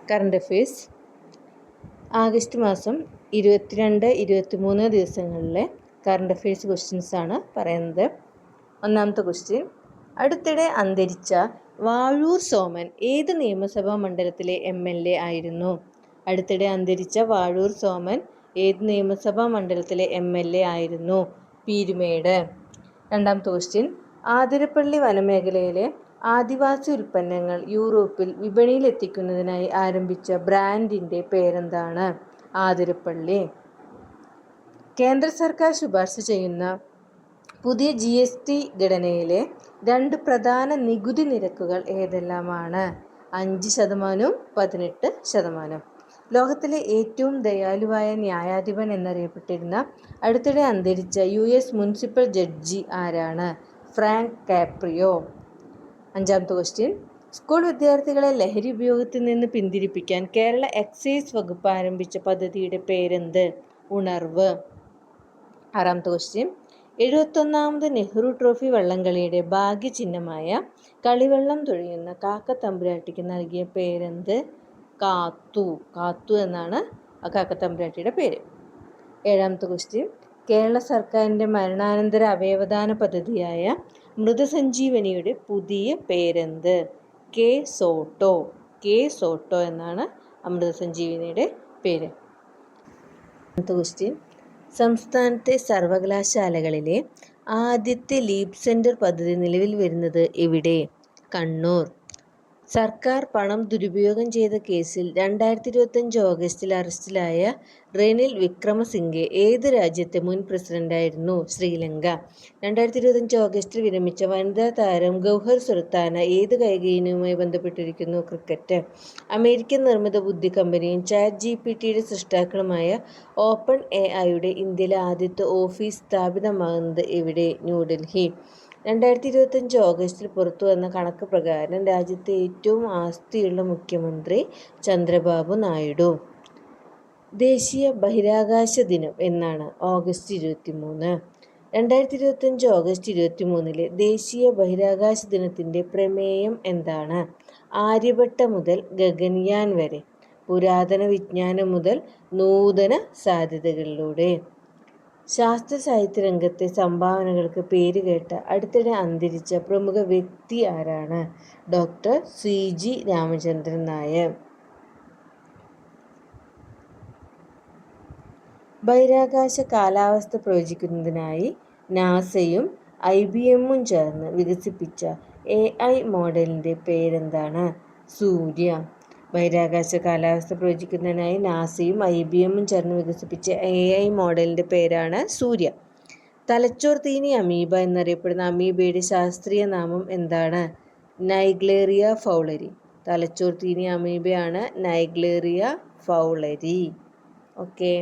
Current affairs August മാസം 22, 23 ദിവസങ്ങളിലെ current affairs questions ആണ് പറയുന്നത്. ഒന്നാമത്തെ ക്വസ്റ്റ്യൻ, അടുത്തിടെ അന്തരിച്ച വാഴൂർ സോമൻ ഏത് നിയമസഭാ മണ്ഡലത്തിലെ MLA ആയിരുന്നു? അടുത്തിടെ അന്തരിച്ച വാഴൂർ സോമൻ ഏത് നിയമസഭാ മണ്ഡലത്തിലെ MLA ആയിരുന്നു? പീരുമേട്. രണ്ടാമത്തെ ക്വസ്റ്റ്യൻ, ആതിരപ്പള്ളി വനമേഖലയിലെ ആദിവാസി ഉൽപ്പന്നങ്ങൾ യൂറോപ്പിൽ വിപണിയിലെത്തിക്കുന്നതിനായി ആരംഭിച്ച ബ്രാൻഡിൻ്റെ പേരെന്താണ്? ആതിരപ്പള്ളി. കേന്ദ്ര സർക്കാർ ശുപാർശ ചെയ്യുന്ന പുതിയ GST ഘടനയിലെ 2 പ്രധാന നികുതി നിരക്കുകൾ ഏതെല്ലാമാണ്? 5% 18%. ലോകത്തിലെ ഏറ്റവും ദയാലുവായ ന്യായാധിപൻ എന്നറിയപ്പെട്ടിരുന്ന അടുത്തിടെ അന്തരിച്ച US മുനിസിപ്പൽ ജഡ്ജി ആരാണ്? Frank Caprio. അഞ്ചാമത്തെ ക്വസ്റ്റ്യൻ, സ്കൂൾ വിദ്യാർത്ഥികളെ ലഹരി ഉപയോഗത്തിൽ നിന്ന് പിന്തിരിപ്പിക്കാൻ കേരള എക്സൈസ് വകുപ്പ് ആരംഭിച്ച പദ്ധതിയുടെ പേരെന്ത്? ഉണർവ്. ആറാമത്തെ ക്വസ്റ്റ്യൻ, 71ാമത് നെഹ്റു ട്രോഫി വള്ളംകളിയുടെ ഭാഗ്യചിഹ്നമായ കളിവള്ളം തുഴയുന്ന കാക്കത്തമ്പുരാട്ടിക്ക് നൽകിയ പേരെന്ത്? കാത്തു. കാത്തു എന്നാണ് ആ കാക്കത്തമ്പുരാട്ടിയുടെ പേര്. ഏഴാമത്തെ ക്വസ്റ്റ്യൻ, കേരള സർക്കാരിൻ്റെ മരണാനന്തര അവയവദാന പദ്ധതിയായ മൃതസഞ്ജീവനിയുടെ പുതിയ പേരെന്ത്? K Soto. കെ സോട്ടോ എന്നാണ് മൃതസഞ്ജീവനിയുടെ പേര്. ക്വസ്റ്റ്യൻ, സംസ്ഥാനത്തെ സർവകലാശാലകളിലെ ആദ്യത്തെ ലീപ് സെൻറ്റർ പദ്ധതി നിലവിൽ വരുന്നത് എവിടെ? കണ്ണൂർ. സർക്കാർ പണം ദുരുപയോഗം ചെയ്ത കേസിൽ 2025 ഓഗസ്റ്റിൽ അറസ്റ്റിലായ റെനിൽ വിക്രമസിംഗെ ഏത് രാജ്യത്തെ മുൻ പ്രസിഡന്റായിരുന്നു? ശ്രീലങ്ക. 2025 ഓഗസ്റ്റിൽ വിരമിച്ച വനിതാ താരം ഗൗഹർ സുൽത്താന ഏത് കായിക ഇനവുമായി ബന്ധപ്പെട്ടിരിക്കുന്നു? ക്രിക്കറ്റ്. അമേരിക്കൻ നിർമ്മിത ബുദ്ധി കമ്പനിയും ChatGPTയുടെ സൃഷ്ടാക്കളുമായ OpenAIയുടെ ഇന്ത്യയിലെ ആദ്യത്തെ ഓഫീസ് സ്ഥാപിതമാകുന്നത് എവിടെ? ന്യൂഡൽഹി. 2025 ഓഗസ്റ്റിൽ പുറത്തുവന്ന കണക്ക് പ്രകാരം രാജ്യത്തെ ഏറ്റവും ആസ്തിയുള്ള മുഖ്യമന്ത്രി ചന്ദ്രബാബു നായിഡു. ദേശീയ ബഹിരാകാശ ദിനം എന്നാണ്? ഓഗസ്റ്റ് 23. 2025 ഓഗസ്റ്റ് 23 ദേശീയ ബഹിരാകാശ ദിനത്തിൻ്റെ പ്രമേയം എന്താണ്? ആര്യഭട്ട മുതൽ ഗഗൻയാൻ വരെ, പുരാതന വിജ്ഞാനം മുതൽ നൂതന സാധ്യതകളിലൂടെ. ശാസ്ത്ര സാഹിത്യ രംഗത്തെ സംഭാവനകൾക്ക് പേരുകേട്ട അടുത്തിടെ അന്തരിച്ച പ്രമുഖ വ്യക്തി ആരാണ്? Doctor CG Ramachandran Nair. ബഹിരാകാശ കാലാവസ്ഥ പ്രവചിക്കുന്നതിനായി നാസയും IBMഉം ചേർന്ന് വികസിപ്പിച്ച AI മോഡലിൻ്റെ പേരെന്താണ്? സൂര്യ. ബഹിരാകാശ കാലാവസ്ഥ പ്രവചിക്കുന്നതിനായി നാസയും IBMഉം ചേർന്ന് വികസിപ്പിച്ച AI മോഡലിൻ്റെ പേരാണ് സൂര്യ. തലച്ചോർ തീനി അമീബ എന്നറിയപ്പെടുന്ന അമീബയുടെ ശാസ്ത്രീയ നാമം എന്താണ്? നൈഗ്ലേറിയ ഫൗളരി. തലച്ചോർ തീനി അമീബയാണ് നൈഗ്ലേറിയ ഫൗളരി. ഓക്കെ.